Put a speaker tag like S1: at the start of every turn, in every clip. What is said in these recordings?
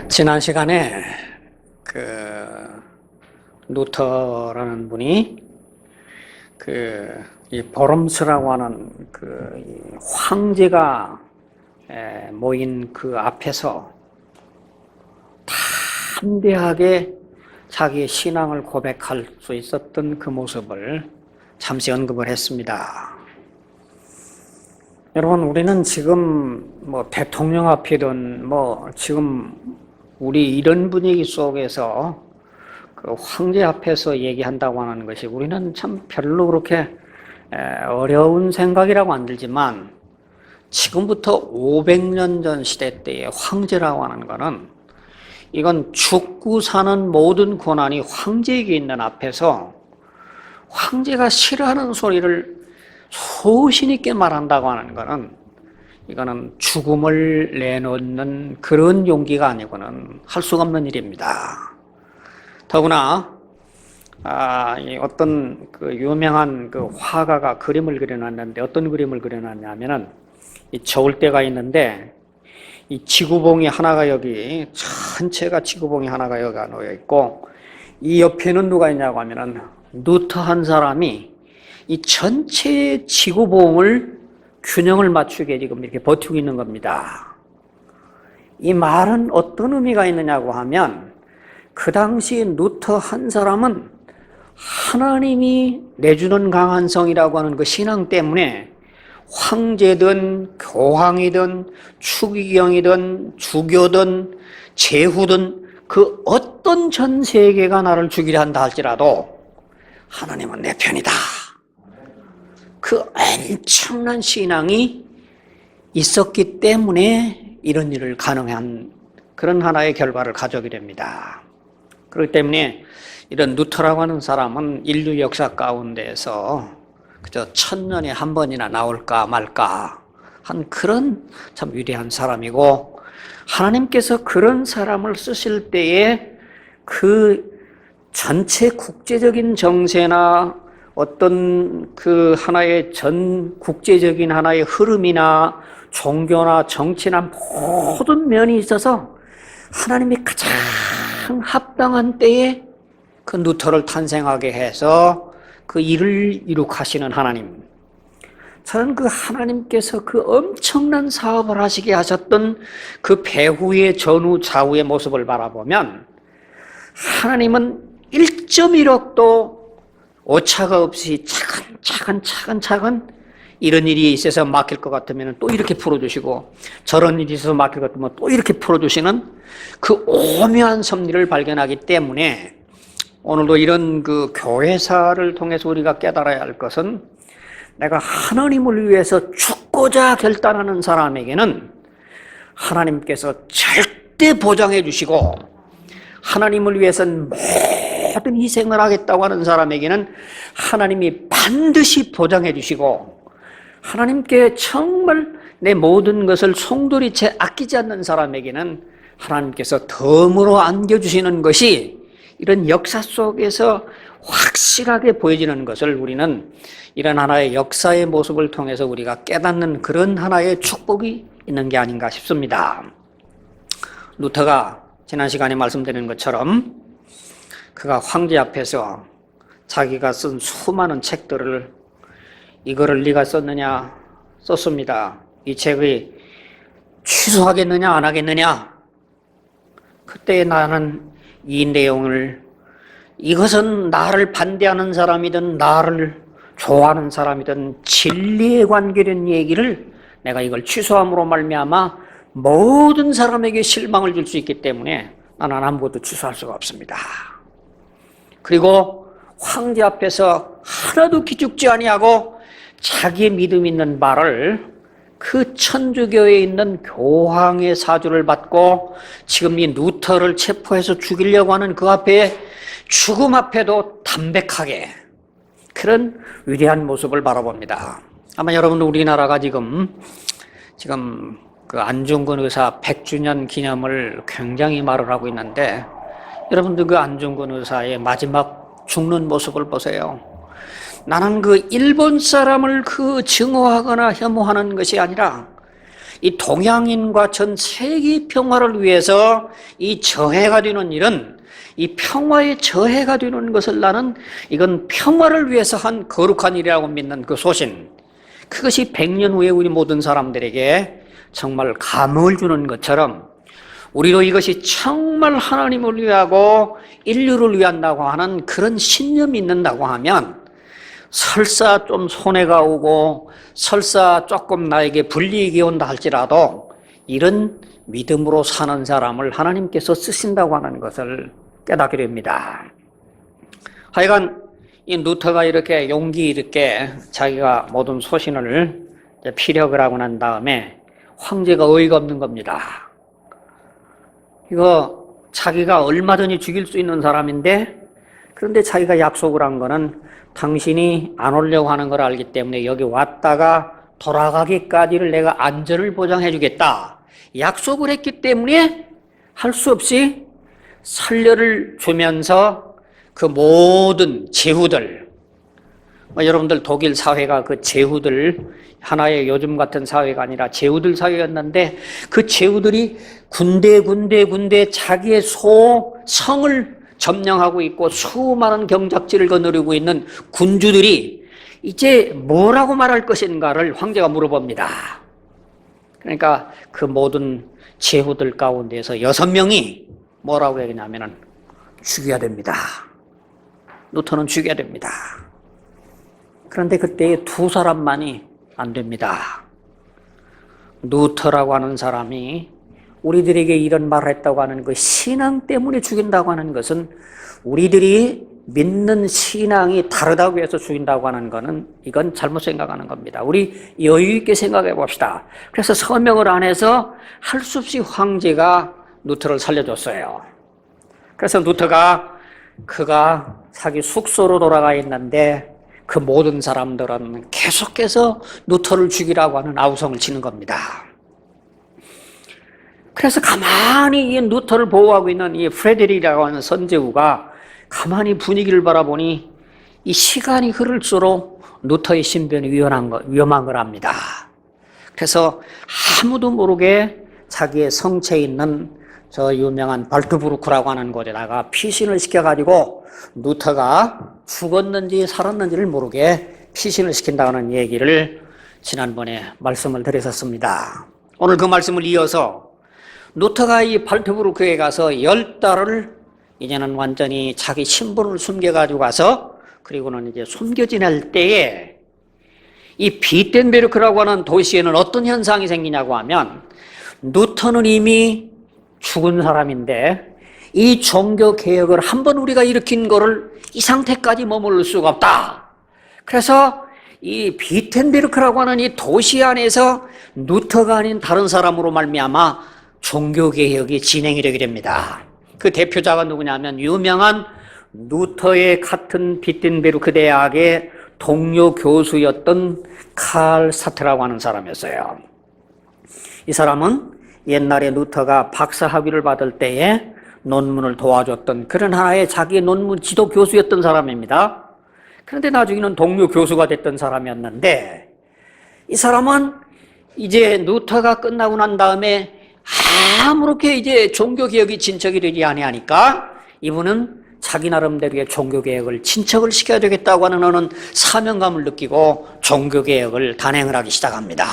S1: 지난 시간에 루터라는 분이 이 보름스라고 하는 이 황제가 모인 그 앞에서 담대하게 자기의 신앙을 고백할 수 있었던 그 모습을 잠시 언급을 했습니다. 여러분, 우리는 지금 대통령 앞이든 지금 우리 이런 분위기 속에서 그 황제 앞에서 얘기한다고 하는 것이 우리는 참 별로 그렇게 어려운 생각이라고 안 들지만, 지금부터 500년 전 시대 때의 황제라고 하는 것은 이건 죽고 사는 모든 권한이 황제에게 있는 앞에서 황제가 싫어하는 소리를 소신 있게 말한다고 하는 것은 이거는 죽음을 내놓는 그런 용기가 아니고는 할 수가 없는 일입니다. 더구나 어떤 유명한 화가가 그림을 그려놨는데, 어떤 그림을 그려놨냐면은 이 저울대가 있는데 이 지구봉이 하나가 여기 전체가 지구봉이 하나가 여기가 놓여 있고, 이 옆에는 누가 있냐고 하면은 루터 한 사람이 이 전체 지구봉을 균형을 맞추게 지금 이렇게 버티고 있는 겁니다. 이 말은 어떤 의미가 있느냐고 하면, 그 당시 루터 한 사람은 하나님이 내주는 강한 성이라고 하는 그 신앙 때문에 황제든 교황이든 추기경이든 주교든 제후든 그 어떤 전 세계가 나를 죽이려 한다 할지라도 하나님은 내 편이다. 그 엄청난 신앙이 있었기 때문에 이런 일을 가능한 그런 하나의 결과를 가져오게 됩니다. 그렇기 때문에 이런 루터라고 하는 사람은 인류 역사 가운데에서 그저 1000년에 한 번이나 나올까 말까 한 그런 참 위대한 사람이고, 하나님께서 그런 사람을 쓰실 때에 그 전체 국제적인 정세나 어떤 그 하나의 전 국제적인 하나의 흐름이나 종교나 정치나 모든 면이 있어서 하나님이 가장 합당한 때에 그 루터를 탄생하게 해서 그 일을 이룩하시는 하나님, 저는 그 하나님께서 그 엄청난 사업을 하시게 하셨던 그 배후의 전후 좌우의 모습을 바라보면 하나님은 1.1억도 오차가 없이 차근차근 이런 일이 있어서 막힐 것 같으면 또 이렇게 풀어주시고, 저런 일이 있어서 막힐 것 같으면 또 이렇게 풀어주시는 그 오묘한 섭리를 발견하기 때문에 오늘도 이런 그 교회사를 통해서 우리가 깨달아야 할 것은, 내가 하나님을 위해서 죽고자 결단하는 사람에게는 하나님께서 절대 보장해 주시고, 하나님을 위해서는 모든 희생을 하겠다고 하는 사람에게는 하나님이 반드시 보장해 주시고, 하나님께 정말 내 모든 것을 송두리째 아끼지 않는 사람에게는 하나님께서 덤으로 안겨주시는 것이 이런 역사 속에서 확실하게 보여지는 것을 우리는 이런 하나의 역사의 모습을 통해서 우리가 깨닫는 그런 하나의 축복이 있는 게 아닌가 싶습니다. 루터가 지난 시간에 말씀드린 것처럼 그가 황제 앞에서 자기가 쓴 수많은 책들을, 이거를 네가 썼느냐? 썼습니다. 이 책을 취소하겠느냐 안 하겠느냐? 그때 나는 이 내용을, 이것은 나를 반대하는 사람이든 나를 좋아하는 사람이든 진리에 관계된 얘기를 내가 이걸 취소함으로 말미암아 모든 사람에게 실망을 줄 수 있기 때문에 나는 아무것도 취소할 수가 없습니다. 그리고 황제 앞에서 하나도 기죽지 아니하고 자기의 믿음 있는 바를 그 천주교에 있는 교황의 사주를 받고 지금 이 루터를 체포해서 죽이려고 하는 그 앞에, 죽음 앞에도 담백하게 그런 위대한 모습을 바라봅니다. 아마 여러분도 우리나라가 지금 그 안중근 의사 100주년 기념을 굉장히 말을 하고 있는데, 여러분들 그 안중근 의사의 마지막 죽는 모습을 보세요. 나는 그 일본 사람을 증오하거나 혐오하는 것이 아니라 이 동양인과 전 세계 평화를 위해서 이 저해가 되는 일은 이 평화의 저해가 되는 것을 나는 이건 평화를 위해서 한 거룩한 일이라고 믿는 그 소신, 그것이 100년 후에 우리 모든 사람들에게 정말 감흥을 주는 것처럼 우리도 이것이 정말 하나님을 위하고 인류를 위한다고 하는 그런 신념이 있는다고 하면 설사 좀 손해가 오고 설사 조금 나에게 불이익이 온다 할지라도 이런 믿음으로 사는 사람을 하나님께서 쓰신다고 하는 것을 깨닫게 됩니다. 하여간 이 루터가 이렇게 용기 있게 자기가 모든 소신을 피력을 하고 난 다음에 황제가 어이가 없는 겁니다. 이거 자기가 얼마든지 죽일 수 있는 사람인데, 그런데 자기가 약속을 한 거는 당신이 안 오려고 하는 걸 알기 때문에 여기 왔다가 돌아가기까지를 내가 안전을 보장해 주겠다 약속을 했기 때문에 할 수 없이 선례를 주면서 그 모든 제후들, 여러분들 독일 사회가 그 제후들, 하나의 요즘 같은 사회가 아니라 제후들 사회였는데 그 제후들이 군데 자기의 성을 점령하고 있고 수많은 경작지를 거느리고 있는 군주들이 이제 뭐라고 말할 것인가를 황제가 물어봅니다. 그러니까 그 모든 제후들 가운데서 6명이 뭐라고 얘기냐면은 죽여야 됩니다. 루터는 죽여야 됩니다. 그런데 그때 2사람만이 안 됩니다. 루터라고 하는 사람이 우리들에게 이런 말을 했다고 하는 그 신앙 때문에 죽인다고 하는 것은 우리들이 믿는 신앙이 다르다고 해서 죽인다고 하는 것은 이건 잘못 생각하는 겁니다. 우리 여유 있게 생각해 봅시다. 그래서 서명을 안 해서 할 수 없이 황제가 루터를 살려줬어요. 그래서 루터가 그가 자기 숙소로 돌아가 있는데 그 모든 사람들은 계속해서 루터를 죽이라고 하는 아우성을 치는 겁니다. 그래서 가만히 이 루터를 보호하고 있는 이 프레데릭이라고 하는 선제후가 가만히 분위기를 바라보니 이 시간이 흐를수록 루터의 신변이 위험한 걸 압니다. 그래서 아무도 모르게 자기의 성체에 있는 저 유명한 발트부르크라고 하는 곳에다가 피신을 시켜가지고 루터가 죽었는지 살았는지를 모르게 피신을 시킨다는 얘기를 지난번에 말씀을 드렸었습니다. 오늘 그 말씀을 이어서 루터가 이 발트부르크에 가서 10달을 이제는 완전히 자기 신분을 숨겨가지고 가서 그리고는 이제 숨겨 지낼 때에 이 비텐베르크라고 하는 도시에는 어떤 현상이 생기냐고 하면 루터는 이미 죽은 사람인데 이 종교 개혁을 한번 우리가 일으킨 거를 이 상태까지 머무를 수가 없다. 그래서 이 비텐베르크라고 하는 이 도시 안에서 루터가 아닌 다른 사람으로 말미암아 종교 개혁이 진행이 되게 됩니다. 그 대표자가 누구냐면 유명한 루터의 같은 비텐베르크 대학의 동료 교수였던 칼 사트라고 하는 사람이었어요. 이 사람은 옛날에 루터가 박사 학위를 받을 때에 논문을 도와줬던 그런 하나의 자기의 논문 지도 교수였던 사람입니다. 그런데 나중에는 동료 교수가 됐던 사람이었는데 이 사람은 이제 루터가 끝나고 난 다음에 아무렇게 이제 종교개혁이 진척이 되지 아니하니까 이분은 자기 나름대로의 종교개혁을 진척을 시켜야 되겠다고 하는 사명감을 느끼고 종교개혁을 단행을 하기 시작합니다.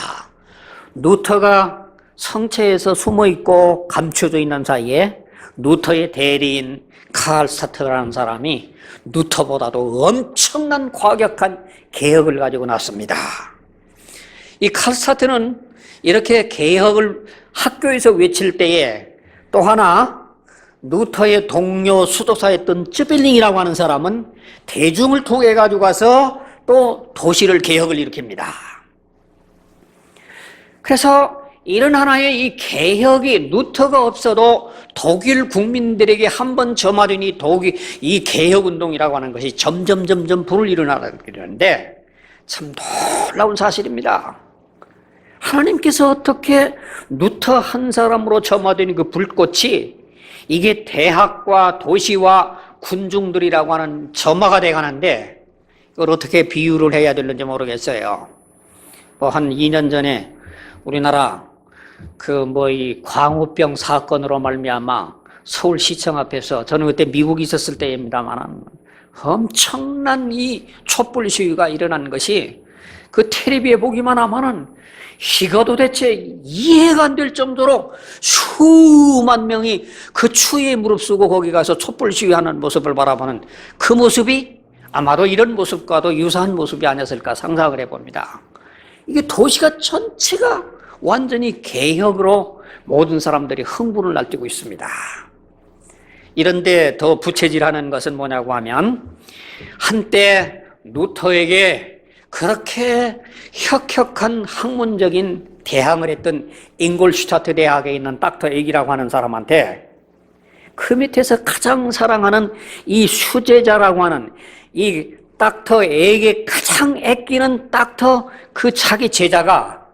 S1: 루터가 성체에서 숨어있고 감춰져 있는 사이에 루터의 대리인 칼 스타트라는 사람이 루터보다도 엄청난 과격한 개혁을 가지고 났습니다. 이 칼 스타트는 이렇게 개혁을 학교에서 외칠 때에 또 하나 루터의 동료 수도사였던 쯔빌링이라고 하는 사람은 대중을 통해 가지고 가서 또 도시를 개혁을 일으킵니다. 그래서 이런 하나의 이 개혁이 루터가 없어도 독일 국민들에게 한번 점화되니 이 개혁운동이라고 하는 것이 점점 불을 일어나게 되는데 참 놀라운 사실입니다. 하나님께서 어떻게 루터 한 사람으로 점화된 그 불꽃이 이게 대학과 도시와 군중들이라고 하는 점화가 돼가는데 이걸 어떻게 비유를 해야 되는지 모르겠어요. 한 2년 전에 우리나라 이 광우병 사건으로 말미암아 서울시청 앞에서, 저는 그때 미국에 있었을 때입니다만, 엄청난 이 촛불 시위가 일어난 것이 그 텔레비에 보기만 하면은 이거 도대체 이해가 안 될 정도로 수만 명이 그 추위에 무릅쓰고 거기 가서 촛불 시위하는 모습을 바라보는 그 모습이 아마도 이런 모습과도 유사한 모습이 아니었을까 상상을 해봅니다. 이게 도시가 전체가 완전히 개혁으로 모든 사람들이 흥분을 날뛰고 있습니다. 이런데 더 부채질하는 것은 뭐냐고 하면, 한때 루터에게 그렇게 혁혁한 학문적인 대항을 했던 잉골슈타트 대학에 있는 닥터 액이라고 하는 사람한테 그 밑에서 가장 사랑하는 이 수제자라고 하는 이 닥터 액에 가장 아끼는 닥터 그 자기 제자가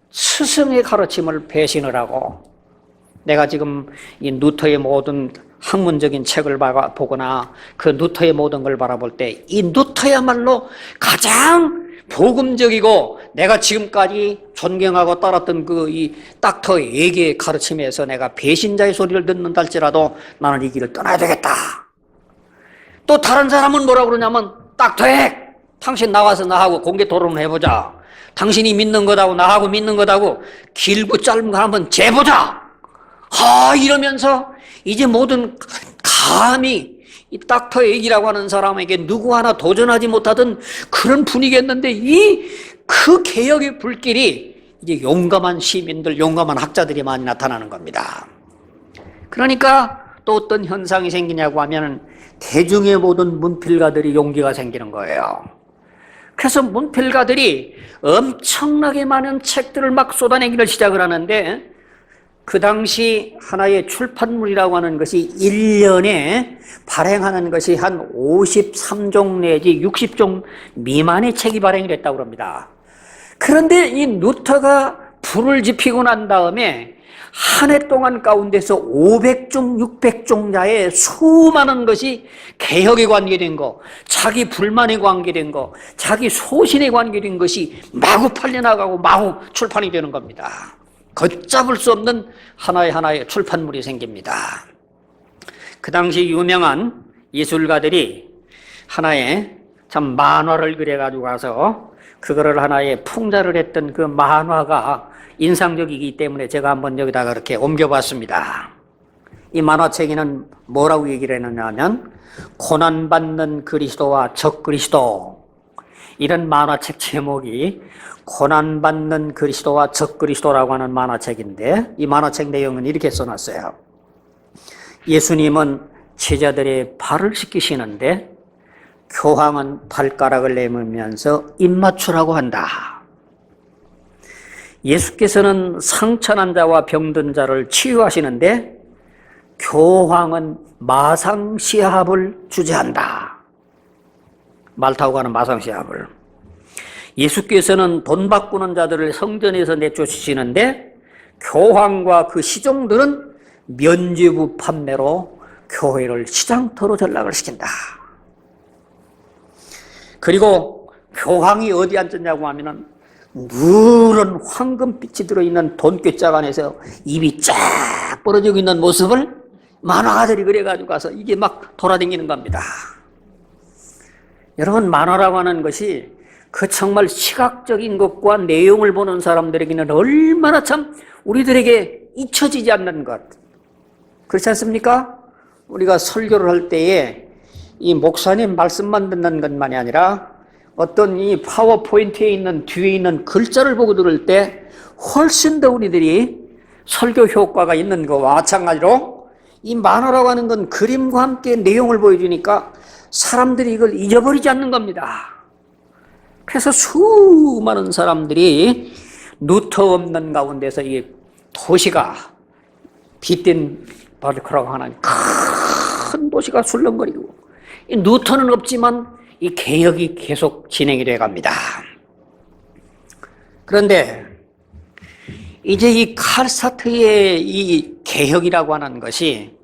S1: 스승의 가르침을 배신을 하고, 내가 지금 이 루터의 모든 학문적인 책을 보거나 그 루터의 모든 걸 바라볼 때 이 루터야말로 가장 복음적이고 내가 지금까지 존경하고 따랐던 이 닥터 액의 가르침에서 내가 배신자의 소리를 듣는다 할지라도 나는 이 길을 떠나야 되겠다. 또 다른 사람은 뭐라고 그러냐면, 닥터 액, 당신 나와서 나하고 공개 토론을 해보자. 당신이 믿는 것하고 나하고 믿는 것하고 길고 짧은 거 한번 재보자. 이러면서 이제 모든 감히 이 닥터 액이라고 하는 사람에게 누구 하나 도전하지 못하던 그런 분위기였는데, 그 개혁의 불길이 이제 용감한 시민들, 용감한 학자들이 많이 나타나는 겁니다. 그러니까 또 어떤 현상이 생기냐고 하면, 대중의 모든 문필가들이 용기가 생기는 거예요. 그래서 문필가들이 엄청나게 많은 책들을 막 쏟아내기를 시작을 하는데, 그 당시 하나의 출판물이라고 하는 것이 1년에 발행하는 것이 한 53종 내지 60종 미만의 책이 발행이 됐다고 합니다. 그런데 이 루터가 불을 지피고 난 다음에 한 해 동안 가운데서 500종, 600종자의 수많은 것이 개혁에 관계된 거, 자기 불만에 관계된 거, 자기 소신에 관계된 것이 마구 팔려나가고 마구 출판이 되는 겁니다. 걷잡을 수 없는 하나의 출판물이 생깁니다. 그 당시 유명한 예술가들이 하나의 참 만화를 그려가지고 가서 그거를 하나의 풍자를 했던 그 만화가 인상적이기 때문에 제가 한번 여기다가 이렇게 옮겨봤습니다. 이 만화책에는 뭐라고 얘기를 했느냐면, 고난받는 그리스도와 적그리스도, 이런 만화책 제목이 고난받는 그리스도와 적그리스도라고 하는 만화책인데, 이 만화책 내용은 이렇게 써놨어요. 예수님은 제자들의 발을 씻기시는데 교황은 발가락을 내밀면서 입맞추라고 한다. 예수께서는 상처난 자와 병든 자를 치유하시는데 교황은 마상시합을 주재한다. 말 타고 가는 마상시합을. 예수께서는 돈 바꾸는 자들을 성전에서 내쫓으시는데 교황과 그 시종들은 면죄부 판매로 교회를 시장터로 전락을 시킨다. 그리고 교황이 어디 앉았냐고 하면은 누런 황금빛이 들어있는 돈꾀짝 안에서 입이 쫙 벌어지고 있는 모습을 만화가들이 그려가지고 가서 이게 막 돌아다니는 겁니다. 여러분, 만화라고 하는 것이 그 정말 시각적인 것과 내용을 보는 사람들에게는 얼마나 참 우리들에게 잊혀지지 않는 것, 그렇지 않습니까? 우리가 설교를 할 때에 이 목사님 말씀만 듣는 것만이 아니라 어떤 이 파워포인트에 있는 뒤에 있는 글자를 보고 들을 때 훨씬 더 우리들이 설교 효과가 있는 것과 마찬가지로 이 만화라고 하는 건 그림과 함께 내용을 보여주니까 사람들이 이걸 잊어버리지 않는 겁니다. 그래서 수많은 사람들이 루터 없는 가운데서 이 도시가 빗댄 바르크라고 하는 큰 도시가 술렁거리고, 이 루터는 없지만 이 개혁이 계속 진행이 돼 갑니다. 그런데 이제 이 칼사트의 이 개혁이라고 하는 것이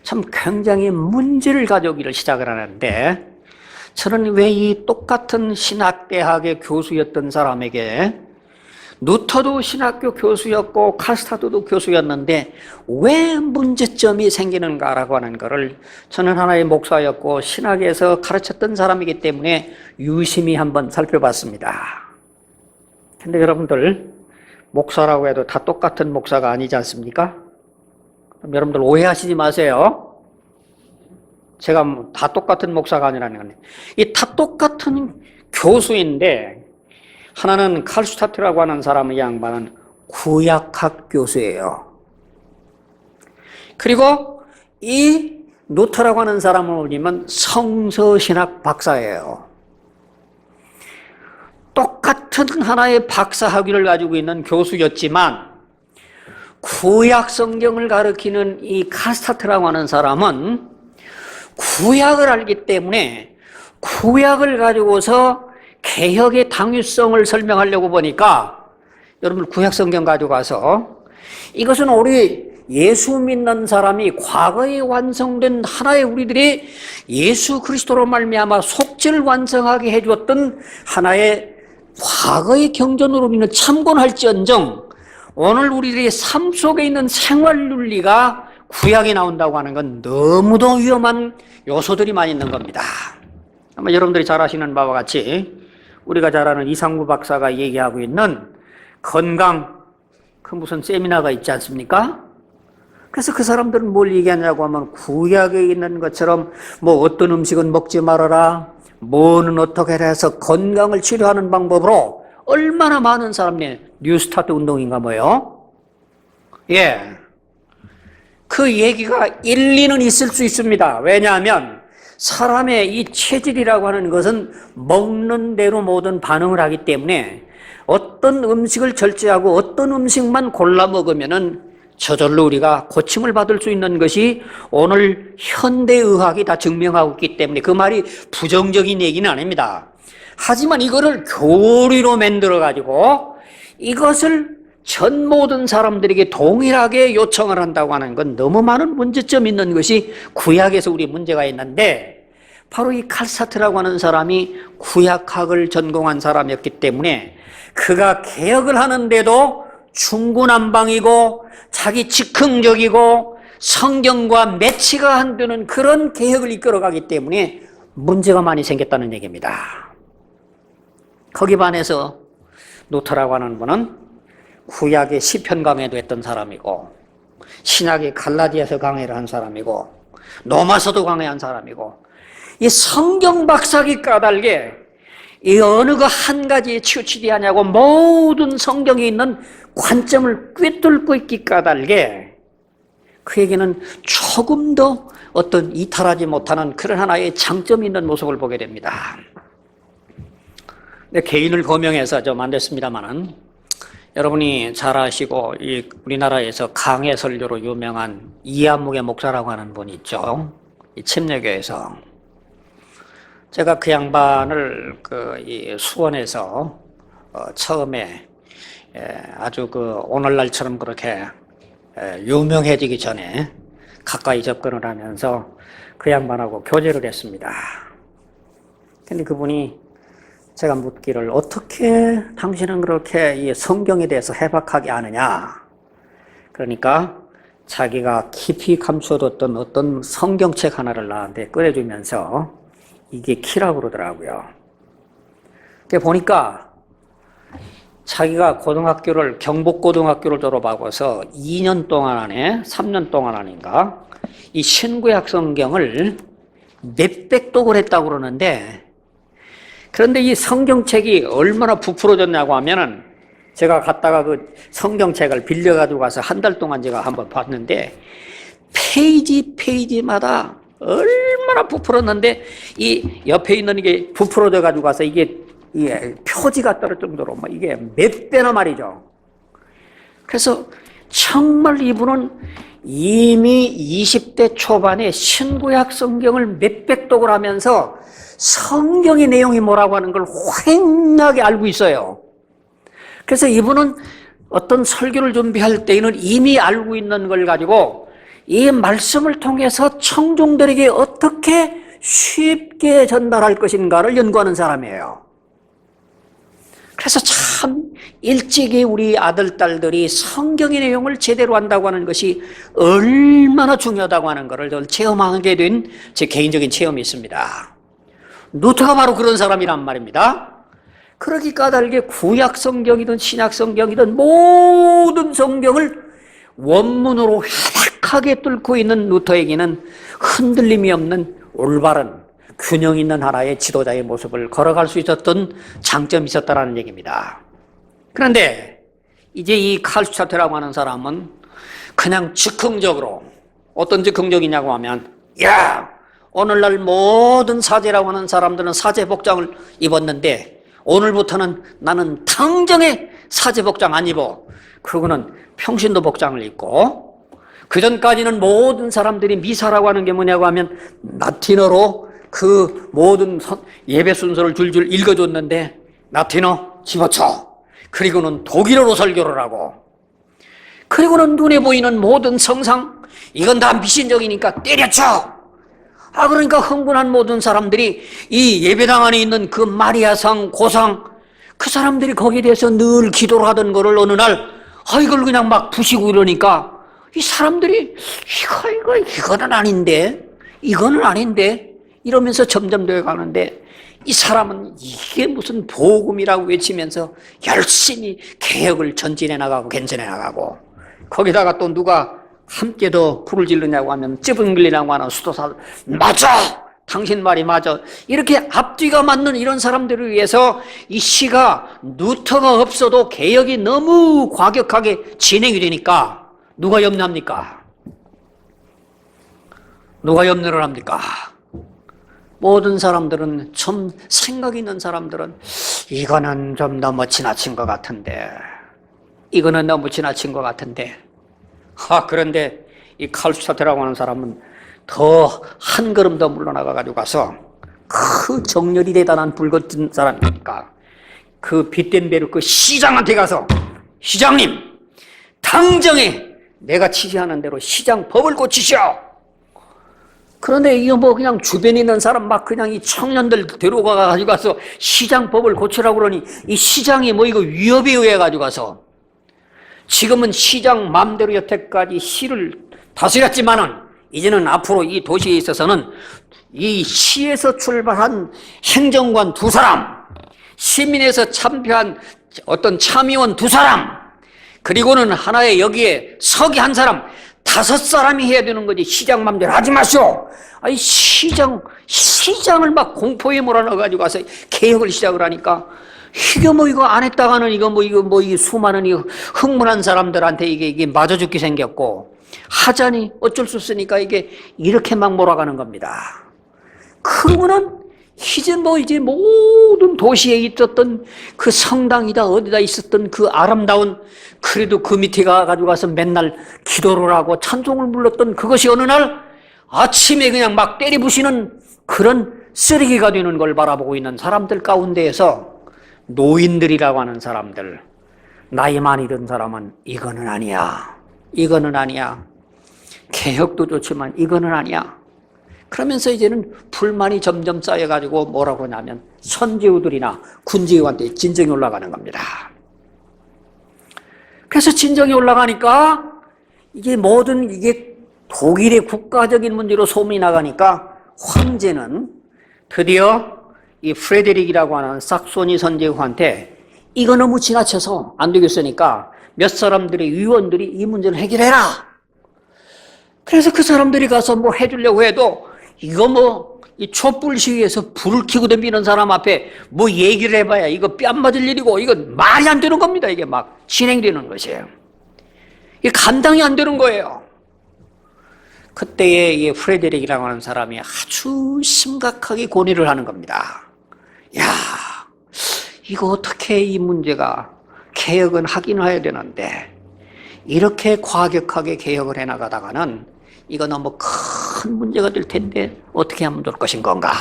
S1: 참 굉장히 문제를 가져오기를 시작을 하는데, 저는 왜 이 똑같은 신학대학의 교수였던 사람에게 루터도 신학교 교수였고 칼스타트도 교수였는데 왜 문제점이 생기는가라고 하는 것을 저는 하나의 목사였고 신학에서 가르쳤던 사람이기 때문에 유심히 한번 살펴봤습니다. 근데 여러분들 목사라고 해도 다 똑같은 목사가 아니지 않습니까? 그럼 여러분들 오해하시지 마세요. 제가 다 똑같은 목사가 아니라는 건데 이 다 똑같은 교수인데 하나는 칼슈타트라고 하는 사람의 양반은 구약학 교수예요. 그리고 이 루터라고 하는 사람을 보면 성서신학 박사예요. 똑같은 하나의 박사 학위를 가지고 있는 교수였지만 구약 성경을 가리키는 이 칼슈타트라고 하는 사람은 구약을 알기 때문에 구약을 가지고서 개혁의 당위성을 설명하려고 보니까 여러분 구약 성경 가지고 가서 이것은 우리 예수 믿는 사람이 과거에 완성된 하나의 우리들이 예수 그리스도로 말미암아 속죄를 완성하게 해주었던 하나의 과거의 경전으로 우리는 참고할지언정 오늘 우리들의 삶 속에 있는 생활 윤리가 구약에 나온다고 하는 건 너무도 위험한 요소들이 많이 있는 겁니다. 아마 여러분들이 잘 아시는 바와 같이 우리가 잘 아는 이상구 박사가 얘기하고 있는 건강 그 무슨 세미나가 있지 않습니까? 그래서 그 사람들은 뭘 얘기하냐고 하면 구약에 있는 것처럼 뭐 어떤 음식은 먹지 말아라 뭐는 어떻게 해서 건강을 치료하는 방법으로 얼마나 많은 사람이 뉴스타트 운동인가 뭐요? 예. 그 얘기가 일리는 있을 수 있습니다. 왜냐하면 사람의 이 체질이라고 하는 것은 먹는 대로 모든 반응을 하기 때문에 어떤 음식을 절제하고 어떤 음식만 골라 먹으면은 저절로 우리가 고침을 받을 수 있는 것이 오늘 현대의학이 다 증명하고 있기 때문에 그 말이 부정적인 얘기는 아닙니다. 하지만 이거를 교리로 만들어가지고 이것을 전 모든 사람들에게 동일하게 요청을 한다고 하는 건 너무 많은 문제점이 있는 것이 구약에서 우리 문제가 있는데 바로 이 칼사트라고 하는 사람이 구약학을 전공한 사람이었기 때문에 그가 개혁을 하는데도 중구난방이고 자기 즉흥적이고 성경과 매치가 안 되는 그런 개혁을 이끌어가기 때문에 문제가 많이 생겼다는 얘기입니다. 거기 반해서 루터라고 하는 분은 구약의 시편 강해도 했던 사람이고 신약의 갈라디아서 강해를 한 사람이고 로마서도 강해한 사람이고 이 성경 박사기 까닭에 이 어느 거 한 가지에 치우치지 하냐고 모든 성경에 있는 관점을 꿰뚫고 있기 까닭에 그에게는 조금 더 어떤 이탈하지 못하는 그런 하나의 장점이 있는 모습을 보게 됩니다. 근데 개인을 거명해서 좀 안 됐습니다만은 여러분이 잘 아시고 이 우리나라에서 강해 설교로 유명한 이한묵의 목사라고 하는 분이 있죠. 이 침례교에서 제가 그 양반을 이 수원에서 처음에 아주 오늘날처럼 그렇게 유명해지기 전에 가까이 접근을 하면서 그 양반하고 교제를 했습니다. 근데 그분이 제가 묻기를 어떻게 당신은 그렇게 이 성경에 대해서 해박하게 아느냐? 그러니까 자기가 깊이 감춰뒀던 어떤 성경책 하나를 나한테 꺼내주면서 이게 키라고 그러더라고요. 보니까 자기가 고등학교를 경북고등학교를 졸업하고서 2년 동안 안에 3년 동안 아닌가 이 신구약 성경을 몇백 독을 했다고 그러는데 그런데 이 성경책이 얼마나 부풀어졌냐고 하면은 제가 갔다가 그 성경책을 빌려가지고 가서 한 달 동안 제가 한번 봤는데 페이지마다 얼마나 부풀었는데 이 옆에 있는 이게 부풀어져 가지고 가서 이게 표지가 떨어질 정도로 뭐 이게 몇 배나 말이죠. 그래서 정말 이분은 이미 20대 초반에 신구약 성경을 몇백 독을 하면서 성경의 내용이 뭐라고 하는 걸 휑하게 알고 있어요. 그래서 이분은 어떤 설교를 준비할 때에는 이미 알고 있는 걸 가지고 이 말씀을 통해서 청중들에게 어떻게 쉽게 전달할 것인가를 연구하는 사람이에요. 그래서 참 일찍이 우리 아들, 딸들이 성경의 내용을 제대로 한다고 하는 것이 얼마나 중요하다고 하는 것을 체험하게 된 제 개인적인 체험이 있습니다. 루터가 바로 그런 사람이란 말입니다. 그러기 까닭에 구약 성경이든 신약 성경이든 모든 성경을 원문으로 해박하게 뚫고 있는 루터에게는 흔들림이 없는 올바른 균형 있는 하나의 지도자의 모습을 걸어갈 수 있었던 장점이 있었다는 얘기입니다. 그런데 이제 이 칼 슈타트라고 하는 사람은 그냥 즉흥적으로, 어떤 즉흥적이냐고 하면, 야, 오늘날 모든 사제라고 하는 사람들은 사제 복장을 입었는데 오늘부터는 나는 당정의 사제 복장 안 입어. 그러고는 평신도 복장을 입고, 그전까지는 모든 사람들이 미사라고 하는 게 뭐냐고 하면 라틴어로 그 모든 예배 순서를 줄줄 읽어줬는데 라틴어 집어쳐. 그리고는 독일어로 설교를 하고, 그리고는 눈에 보이는 모든 성상, 이건 다 미신적이니까 때려쳐. 그러니까 흥분한 모든 사람들이 이 예배당 안에 있는 그 마리아상, 고상, 그 사람들이 거기에 대해서 늘 기도를 하던 거를 어느 날 이걸 그냥 막 부시고 이러니까 이 사람들이 이거는 아닌데, 이거는 아닌데 이러면서 점점 되어 가는데, 이 사람은 이게 무슨 복음이라고 외치면서 열심히 개혁을 전진해 나가고 개선해 나가고, 거기다가 또 누가 함께 더 불을 지르냐고 하면 찌분글리라고 하는 수도사, 맞아! 당신 말이 맞아. 이렇게 앞뒤가 맞는 이런 사람들을 위해서 이 시가 루터가 없어도 개혁이 너무 과격하게 진행이 되니까 누가 염려합니까? 누가 염려를 합니까? 모든 사람들은, 좀 생각 있는 사람들은 이거는 좀 너무 지나친 것 같은데, 이거는 너무 지나친 것 같은데, 그런데 이 칼 슈타트라고 하는 사람은 더 한 걸음 더 물러나가 가지고 가서, 그 정열이 대단한 불같은 사람이니까 그 비텐베르크 시장한테 가서, 시장님, 당정에 내가 지시하는 대로 시장 법을 고치시오. 그런데 이거 뭐 그냥 주변에 있는 사람 막 그냥 이 청년들 데려가 가지고 가서 시장 법을 고치라고 그러니, 이 시장이 뭐 이거 위협에 의해 가지고 가서, 지금은 시장 맘대로 여태까지 시를 다스렸지만은 이제는 앞으로 이 도시에 있어서는 이 시에서 출발한 행정관 2사람, 시민에서 참표한 어떤 참의원 2사람, 그리고는 하나의 여기에 서기 1사람, 5사람이 해야 되는 거지. 시장 맘대로 하지 마시오. 아니, 시장을 막 공포에 몰아넣어가지고 가서 개혁을 시작을 하니까, 이거 안 했다가는 이게 수많은 흥분한 사람들한테 이게 맞아 죽게 생겼고, 하자니 어쩔 수 없으니까 이게 이렇게 막 몰아가는 겁니다. 그러고는 이제 모든 도시에 있었던 그 성당이다 어디다 있었던 그 아름다운, 그래도 그 밑에 가가지고 가서 맨날 기도를 하고 찬송을 불렀던 그것이 어느 날 아침에 그냥 막 때리부시는 그런 쓰레기가 되는 걸 바라보고 있는 사람들 가운데에서, 노인들이라고 하는 사람들, 나이 많이 든 사람은 이거는 아니야, 이거는 아니야, 개혁도 좋지만 이거는 아니야, 그러면서 이제는 불만이 점점 쌓여가지고 뭐라고 하냐면 선지우들이나 군지의원한테 진정이 올라가는 겁니다. 그래서 진정이 올라가니까 이게 독일의 국가적인 문제로 소문이 나가니까, 황제는 드디어 이 프레데릭이라고 하는 삭소니 선제후한테 이거 너무 지나쳐서 안 되겠으니까 몇 사람들의 의원들이 이 문제를 해결해라. 그래서 그 사람들이 가서 뭐 해주려고 해도, 이거 이 촛불 시위에서 불을 켜고 덤비는 사람 앞에 뭐 얘기를 해봐야 이거 뺨 맞을 일이고, 이거 말이 안 되는 겁니다. 이게 막 진행되는 것이에요. 이게 감당이 안 되는 거예요. 그때에 이 프레데릭이라고 하는 사람이 아주 심각하게 고뇌를 하는 겁니다. 야, 이거 어떻게 이 문제가, 개혁은 하긴 해야 되는데 이렇게 과격하게 개혁을 해나가다가는 이거 너무 큰 문제가 될 텐데 어떻게 하면 좋을 것인 건가.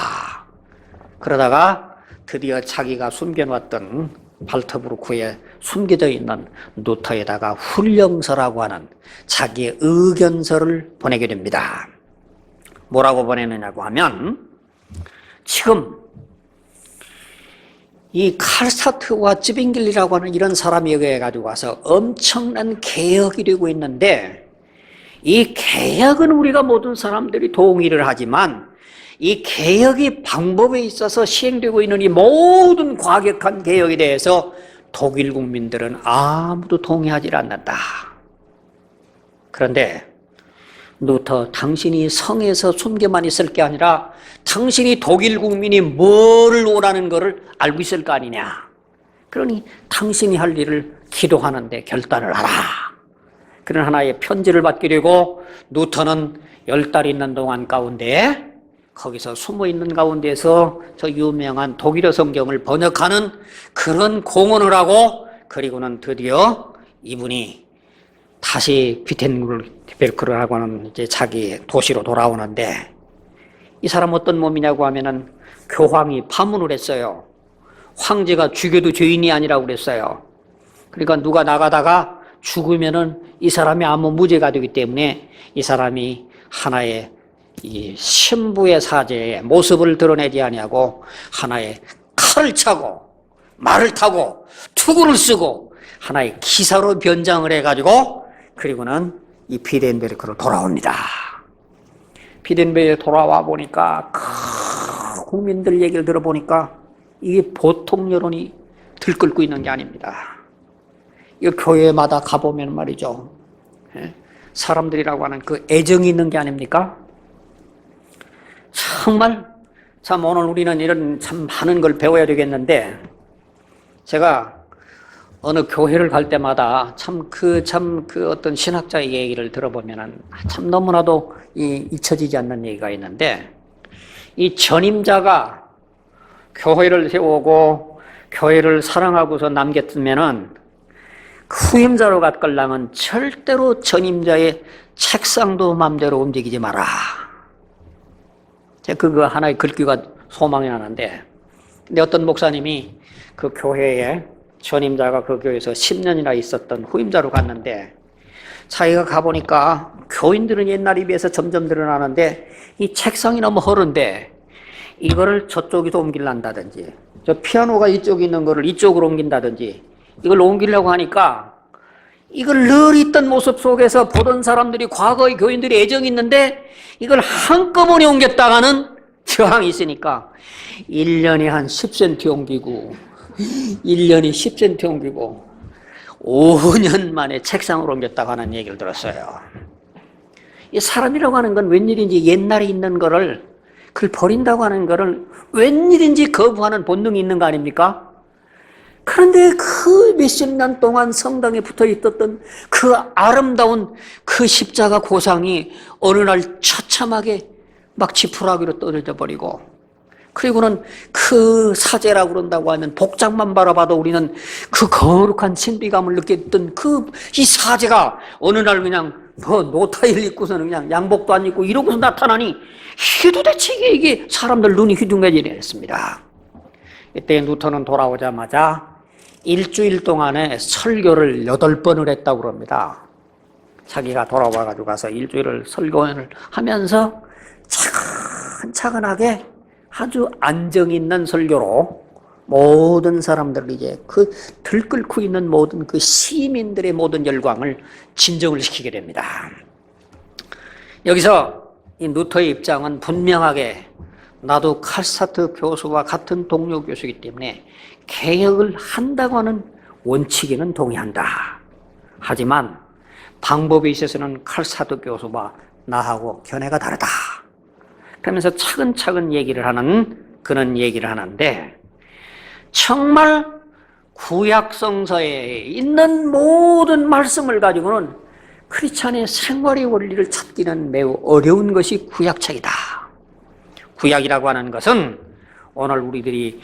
S1: 그러다가 드디어 자기가 숨겨놨던 발트부르크에 숨겨져 있는 루터에다가 훈령서라고 하는 자기의 의견서를 보내게 됩니다. 뭐라고 보내느냐고 하면, 지금 이 칼스타트와 쯔빙길리라고 하는 이런 사람이 여기에 가지고 와서 엄청난 개혁이 되고 있는데, 이 개혁은 우리가 모든 사람들이 동의를 하지만 이 개혁이 방법에 있어서 시행되고 있는 이 모든 과격한 개혁에 대해서 독일 국민들은 아무도 동의하지 않는다. 그런데 루터, 당신이 성에서 숨겨만 있을 게 아니라 당신이 독일 국민이 뭐를 원하는 것을 알고 있을 거 아니냐. 그러니 당신이 할 일을 기도하는데 결단을 하라. 그런 하나의 편지를 받게 되고, 루터는 10달 있는 동안 가운데 거기서 숨어 있는 가운데서 저 유명한 독일어 성경을 번역하는 그런 공헌을 하고, 그리고는 드디어 이분이 다시 비텐베르크라고 하는 이제 자기 도시로 돌아오는데, 이 사람 어떤 몸이냐고 하면은 교황이 파문을 했어요. 황제가 죽여도 죄인이 아니라고 그랬어요. 그러니까 누가 나가다가 죽으면은 이 사람이 아무 무죄가 되기 때문에 이 사람이 하나의 이 신부의 사제의 모습을 드러내지 아니하고 하나의 칼을 차고 말을 타고 투구를 쓰고 하나의 기사로 변장을 해가지고, 그리고는 이 비덴베르크로 돌아옵니다. 비덴베르크에 돌아와 보니까 국민들 얘기를 들어보니까 이게 보통 여론이 들끓고 있는 게 아닙니다. 이 교회마다 가보면 말이죠, 사람들이라고 하는 그 애정이 있는 게 아닙니까? 정말 참 오늘 우리는 이런 참 많은 걸 배워야 되겠는데, 제가 어느 교회를 갈 때마다 그 어떤 신학자의 얘기를 들어보면은 참 너무나도 잊혀지지 않는 얘기가 있는데, 이 전임자가 교회를 세우고 교회를 사랑하고서 남겼으면은 후임자로 갖걸라면 절대로 전임자의 책상도 마음대로 움직이지 마라. 제가 그거 하나의 글귀가 소망이 나는데, 근데 어떤 목사님이 그 교회에 전임자가 그 교회에서 10년이나 있었던 후임자로 갔는데, 자기가 가보니까 교인들은 옛날에 비해서 점점 늘어나는데 이 책상이 너무 허른데 이거를 저쪽에서 옮기려다든지, 저 피아노가 이쪽에 있는 거를 이쪽으로 옮긴다든지, 이걸 옮기려고 하니까 이걸 늘 있던 모습 속에서 보던 사람들이 과거의 교인들이 애정이 있는데 이걸 한꺼번에 옮겼다가는 저항이 있으니까 1년에 한 10cm 옮기고 1년에 10cm 옮기고 5년 만에 책상으로 옮겼다고 하는 얘기를 들었어요. 이 사람이라고 하는 건 웬일인지 옛날에 있는 거를, 그걸 버린다고 하는 거를 웬일인지 거부하는 본능이 있는 거 아닙니까? 그런데 그 몇십 년 동안 성당에 붙어 있었던 그 아름다운 그 십자가 고상이 어느 날 처참하게 막 지푸라기로 떨어져 버리고, 그리고는 그 사제라고 그런다고 하는 복장만 바라봐도 우리는 그 거룩한 신비감을 느꼈던 이 사제가 어느 날 그냥 노타일 입고서는 그냥 양복도 안 입고 이러고서 나타나니 도대체 이게 사람들 눈이 휘둥그레지게 했습니다. 이때 루터는 돌아오자마자 일주일 동안에 설교를 8번을 했다고 그럽니다. 자기가 돌아와가지고 가서 일주일을 설교를 하면서 차근차근하게 아주 안정 있는 설교로 모든 사람들, 이제 그 들끓고 있는 모든 그 시민들의 모든 열광을 진정을 시키게 됩니다. 여기서 이 루터의 입장은 분명하게, 나도 칼스타트 교수와 같은 동료 교수이기 때문에 개혁을 한다고 하는 원칙에는 동의한다. 하지만 방법에 있어서는 칼스타트 교수와 나하고 견해가 다르다. 그러면서 차근차근 그런 얘기를 하는데, 정말 구약 성서에 있는 모든 말씀을 가지고는 크리스찬의 생활의 원리를 찾기는 매우 어려운 것이 구약책이다. 구약이라고 하는 것은 오늘 우리들이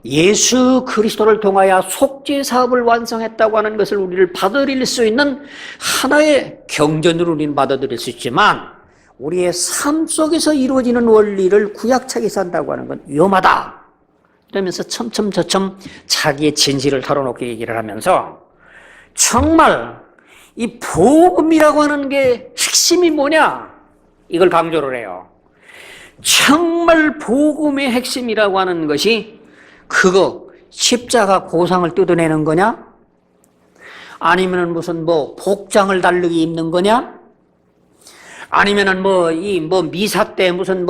S1: 예수 그리스도를 통하여 속죄 사업을 완성했다고 하는 것을 우리를 받아들일 수 있는 하나의 경전으로 우리는 받아들일 수 있지만, 우리의 삶 속에서 이루어지는 원리를 구약책에서 한다고 하는 건 위험하다. 이러면서 첨첨저첨 자기의 진실을 털어놓게 얘기를 하면서, 정말 이 복음이라고 하는 게 핵심이 뭐냐, 이걸 강조를 해요. 정말 복음의 핵심이라고 하는 것이 그거 십자가 고상을 뜯어내는 거냐? 아니면은 무슨 뭐 복장을 다르게 입는 거냐? 아니면은 미사 때 무슨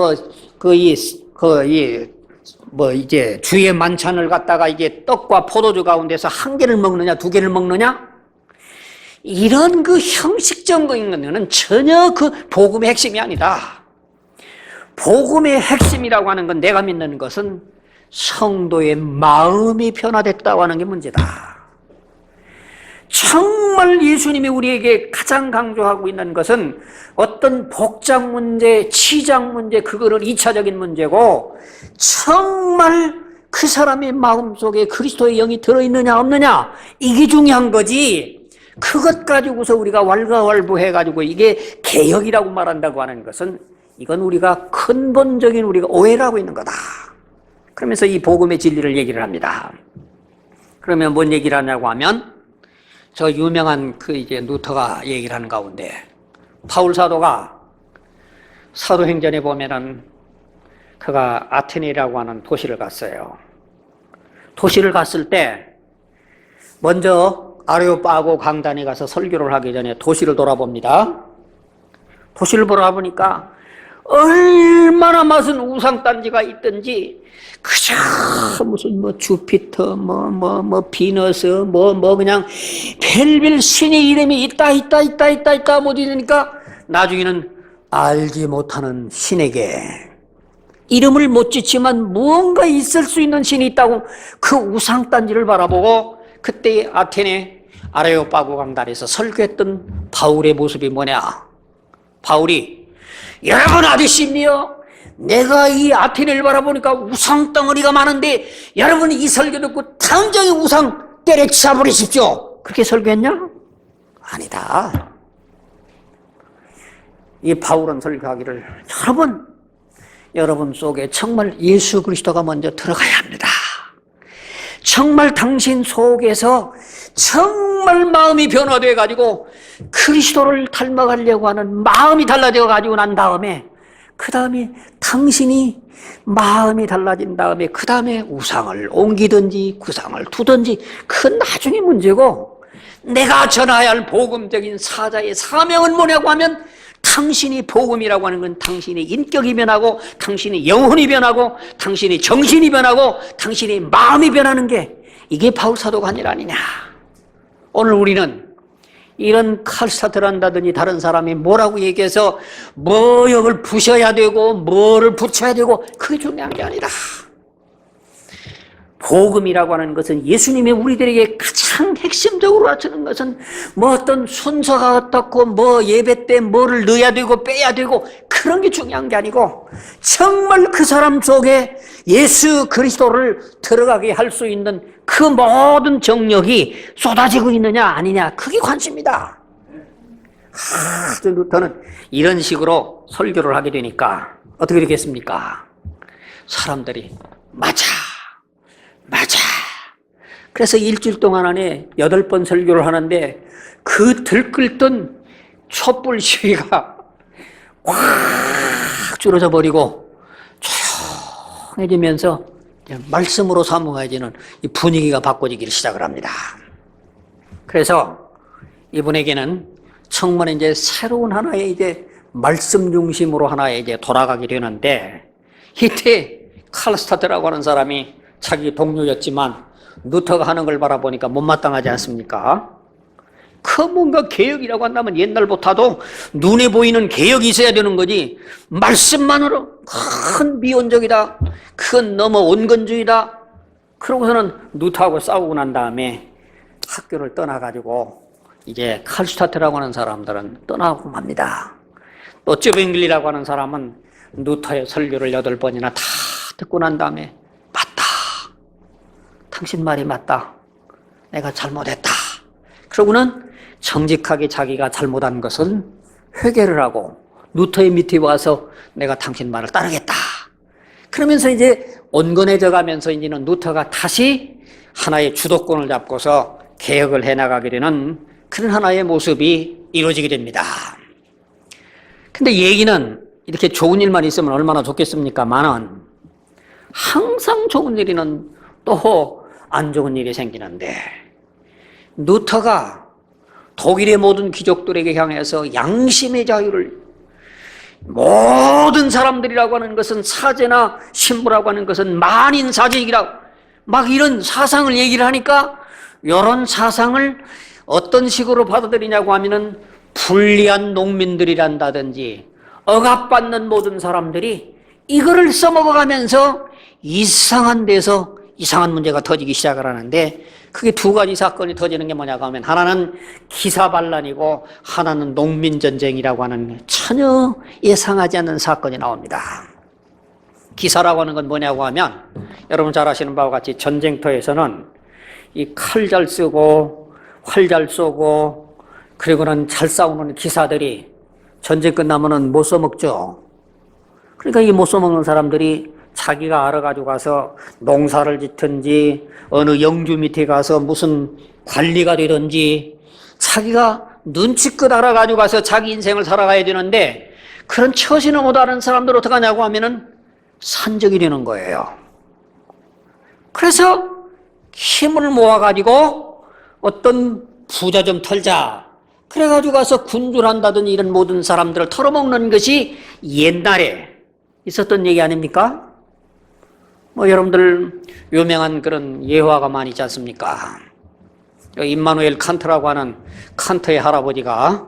S1: 이제 주의 만찬을 갖다가 이게 떡과 포도주 가운데서 한 개를 먹느냐, 두 개를 먹느냐? 이런 그 형식적인 거는 전혀 그 복음의 핵심이 아니다. 복음의 핵심이라고 하는 건, 내가 믿는 것은 성도의 마음이 변화됐다고 하는 게 문제다. 정말 예수님이 우리에게 가장 강조하고 있는 것은 어떤 복장 문제, 치장 문제, 그거는 2차적인 문제고, 정말 그 사람의 마음속에 그리스도의 영이 들어있느냐 없느냐, 이게 중요한 거지. 그것 가지고서 우리가 왈가왈부해가지고 이게 개혁이라고 말한다고 하는 것은, 이건 우리가 근본적인 우리가 오해를 하고 있는 거다. 그러면서 이 복음의 진리를 얘기를 합니다. 그러면 뭔 얘기를 하냐고 하면, 저 유명한 이제 루터가 얘기를 하는 가운데, 바울 사도가 사도행전에 보면은 그가 아테네라고 하는 도시를 갔어요. 도시를 갔을 때 먼저 아레오파고 강단에 가서 설교를 하기 전에 도시를 돌아봅니다. 도시를 돌아보니까 얼마나 많은 우상단지가 있든지, 그저 무슨 주피터, 비너스, 그냥 별별 신의 이름이 있다 못 이러니까 나중에는 알지 못하는 신에게 이름을 못 짓지만 무언가 있을 수 있는 신이 있다고 그 우상단지를 바라보고, 그때 아테네 아레오파고 강단에서 설교했던 바울의 모습이 뭐냐? 바울이, 여러분 아저씨입니요? 내가 이 아테네를 바라보니까 우상 덩어리가 많은데 여러분이 이 설교 듣고 당장에 우상 때려치워 버리십시오. 그렇게 설교했냐? 아니다. 이 바울은 설교하기를, 여러분 속에 정말 예수 그리스도가 먼저 들어가야 합니다. 정말 당신 속에서 정말 마음이 변화되어 가지고 그리스도를 닮아가려고 하는 마음이 달라져 가지고 난 다음에, 그 다음에 당신이 마음이 달라진 다음에 그 다음에 우상을 옮기든지 구상을 두든지 그건 나중에 문제고, 내가 전해야 할 복음적인 사자의 사명은 뭐냐고 하면, 당신이 복음이라고 하는 건 당신의 인격이 변하고, 당신의 영혼이 변하고, 당신의 정신이 변하고, 당신의 마음이 변하는 게, 이게 바울 사도가 한 일 아니냐. 오늘 우리는 이런 칼스타트를 한다든지 다른 사람이 뭐라고 얘기해서 뭐역을 부셔야 되고 뭐를 붙여야 되고, 그게 중요한 게 아니다. 복음이라고 하는 것은, 예수님이 우리들에게 가장 핵심적으로 가르치는 것은 어떤 순서가 어떻고 예배 때 뭐를 넣어야 되고 빼야 되고 그런 게 중요한 게 아니고, 정말 그 사람 속에 예수 그리스도를 들어가게 할 수 있는 그 모든 정력이 쏟아지고 있느냐 아니냐, 그게 관심이다. 루터는 이런 식으로 설교를 하게 되니까 어떻게 되겠습니까? 사람들이 맞아. 그래서 일주일 동안 안에 8번 설교를 하는데, 그 들끓던 촛불 시위가 확 줄어져 버리고 조용해지면서 말씀으로 사모해지는 이 분위기가 바꿔지기를 시작을 합니다. 그래서 이분에게는 정말 이제 새로운 하나의 이제 말씀 중심으로 하나의 이제 돌아가게 되는데, 이때 칼스타트라고 하는 사람이 자기 동료였지만 루터가 하는 걸 바라보니까 못마땅하지 않습니까? 그 뭔가 개혁이라고 한다면 옛날부터도 눈에 보이는 개혁이 있어야 되는 거지, 말씀만으로 큰 미온적이다, 큰 너무 온건주의다, 그러고서는 루터하고 싸우고 난 다음에 학교를 떠나가지고 이제 칼슈타트라고 하는 사람들은 떠나고 맙니다. 또 쯔빙글리라고 하는 사람은 루터의 설교를 8번이나 다 듣고 난 다음에, 맞다, 당신 말이 맞다, 내가 잘못했다, 그러고는 정직하게 자기가 잘못한 것은 회개를 하고 루터의 밑에 와서 내가 당신 말을 따르겠다, 그러면서 이제 온건해져 가면서 이제는 루터가 다시 하나의 주도권을 잡고서 개혁을 해나가게 되는 그런 하나의 모습이 이루어지게 됩니다. 근데 얘기는 이렇게 좋은 일만 있으면 얼마나 좋겠습니까만은, 항상 좋은 일에는 또 안 좋은 일이 생기는데, 루터가 독일의 모든 귀족들에게 향해서 양심의 자유를, 모든 사람들이라고 하는 것은 사제나 신부라고 하는 것은 만인사제이라고 막 이런 사상을 얘기를 하니까, 이런 사상을 어떤 식으로 받아들이냐고 하면은 불리한 농민들이란다든지 억압받는 모든 사람들이 이거를 써먹어가면서 이상한 데서 이상한 문제가 터지기 시작을 하는데, 그게 두 가지 사건이 터지는 게 뭐냐고 하면, 하나는 기사반란이고 하나는 농민전쟁이라고 하는 전혀 예상하지 않는 사건이 나옵니다. 기사라고 하는 건 뭐냐고 하면, 여러분 잘 아시는 바와 같이 전쟁터에서는 이 칼 잘 쓰고 활 잘 쏘고 그리고는 잘 싸우는 기사들이 전쟁 끝나면은 못 써먹죠. 그러니까 이 못 써먹는 사람들이 자기가 알아가지고 가서 농사를 짓든지 어느 영주 밑에 가서 무슨 관리가 되든지 자기가 눈치껏 알아가지고 가서 자기 인생을 살아가야 되는데, 그런 처신을 못하는 사람들 어떻게 하냐고 하면은 산적이 되는 거예요. 그래서 힘을 모아가지고 어떤 부자 좀 털자, 그래가지고 가서 군주한다든지 이런 모든 사람들을 털어먹는 것이 옛날에 있었던 얘기 아닙니까? 여러분들 유명한 그런 예화가 많이 있지 않습니까? 임마누엘 칸트라고 하는 칸트의 할아버지가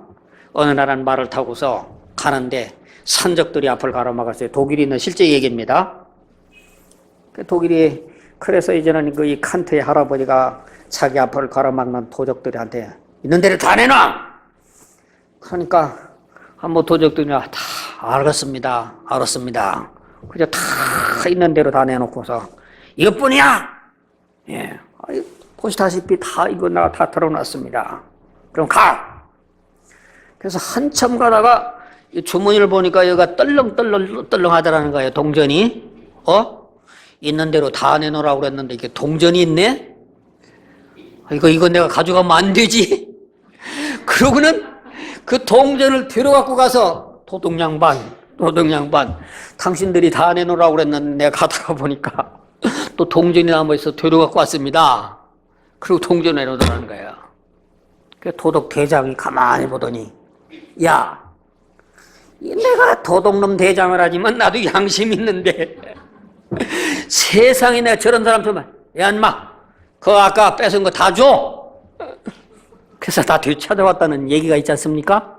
S1: 어느 날은 말을 타고서 가는데 산적들이 앞을 가로막았어요. 독일에 있는 실제 얘기입니다. 독일이, 그래서 이제는 이 칸트의 할아버지가 자기 앞을 가로막는 도적들한테 있는 데를 다 내놔! 그러니까 한번 도적들이 다 알겠습니다. 그저 다 있는 대로 다 내놓고서 이것뿐이야! 예. 보시다시피 다 이거 내가 다 털어놨습니다. 그럼 가! 그래서 한참 가다가 주머니를 보니까 여기가 떨렁떨렁 하더라는 거예요. 동전이. 있는 대로 다 내놓으라고 그랬는데 이게 동전이 있네? 이거 내가 가져가면 안 되지? 그러고는 그 동전을 들어갖고 가서 도둑양반, 당신들이 다 내놓으라고 그랬는데 내가 가다가 보니까 또 동전이 남아있어 들어갖고 왔습니다. 그리고 동전 내놓으라는 거예요. 그 도둑 대장이 가만히 보더니, 야, 내가 도둑놈 대장을 하지만 나도 양심 있는데 세상에 내가 저런 사람 좀, 야 인마, 그거 아까 뺏은 거 다 줘. 그래서 다 되찾아왔다는 얘기가 있지 않습니까?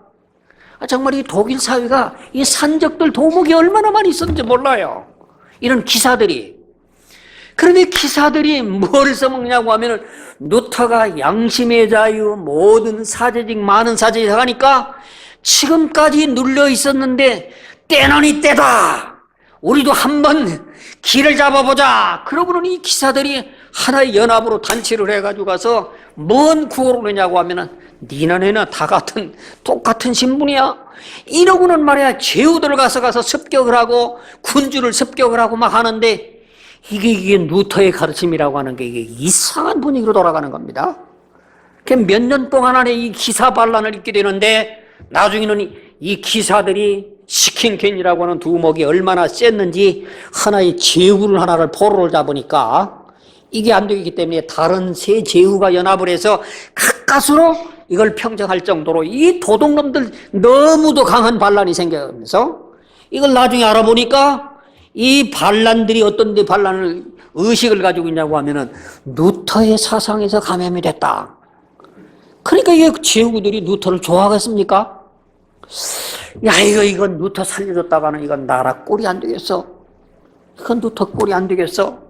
S1: 정말 이 독일 사회가 이 산적들 도목이 얼마나 많이 있었는지 몰라요. 이런 기사들이. 그런데 기사들이 뭘 써먹냐고 하면은, 루터가 양심의 자유, 모든 사제직, 많은 사제직 하니까 지금까지 눌려 있었는데 때는 이때다. 우리도 한번 길을 잡아보자. 그러고는 이 기사들이 하나의 연합으로 단체를 해가지고 가서 뭔 구호를 내냐고 하면은, 니나 내나 다 같은 똑같은 신분이야. 이러고는 말이야 제후들 가서 습격을 하고 군주를 습격을 하고 막 하는데, 이게 루터의 가르침이라고 하는 게 이게 이상한 분위기로 돌아가는 겁니다. 몇 년 동안 안에 이 기사 반란을 있게 되는데, 나중에는 이 기사들이 시킨 괜이라고 하는 두목이 얼마나 셌는지 하나의 제후를 하나를 포로를 잡으니까 이게 안 되기 때문에 다른 세 제후가 연합을 해서 가까스로 이걸 평정할 정도로 이 도둑놈들 너무도 강한 반란이 생기면서, 이걸 나중에 알아보니까 이 반란들이 어떤 데 반란을 의식을 가지고 있냐고 하면은 루터의 사상에서 감염이 됐다. 그러니까 이게 제후들이 루터를 좋아하겠습니까? 야, 이건 루터 살려줬다가는 이건 나라 꼴이 안 되겠어. 이건 루터 꼴이 안 되겠어.